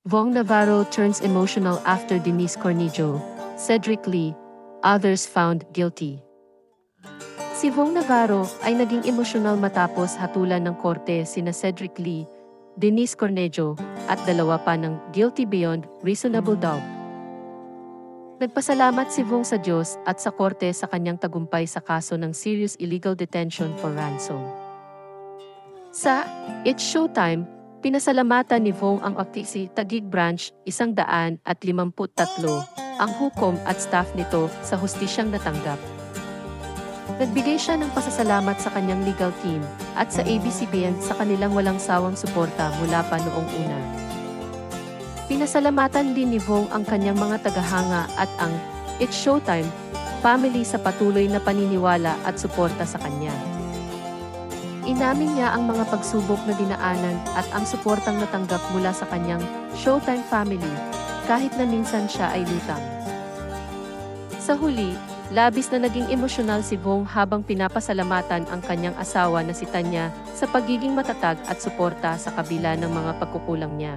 Vong Navarro turns emotional after Denise Cornejo, Cedric Lee, others found guilty. Si Vong Navarro ay naging emosyonal matapos hatulan ng korte sina Cedric Lee, Denise Cornejo, at dalawa pa ng guilty beyond reasonable doubt. Nagpasalamat si Vong sa Diyos at sa korte sa kanyang tagumpay sa kaso ng serious illegal detention for ransom. Sa It's Showtime, pinasalamatan ni Vong ang OTC Taguig Branch 153, ang hukom at staff nito sa hustisyang natanggap. Nagbigay siya ng pasasalamat sa kanyang legal team at sa ABS-CBN sa kanilang walang sawang suporta mula pa noong una. Pinasalamatan din ni Vong ang kanyang mga tagahanga at ang It's Showtime family sa patuloy na paniniwala at suporta sa kanya. Inamin niya ang mga pagsubok na dinaanan at ang suportang natanggap mula sa kanyang Showtime family, kahit na minsan siya ay lutang. Sa huli, labis na naging emosyonal si Vong habang pinapasalamatan ang kanyang asawa na si Tanya sa pagiging matatag at suporta sa kabila ng mga pagkukulang niya.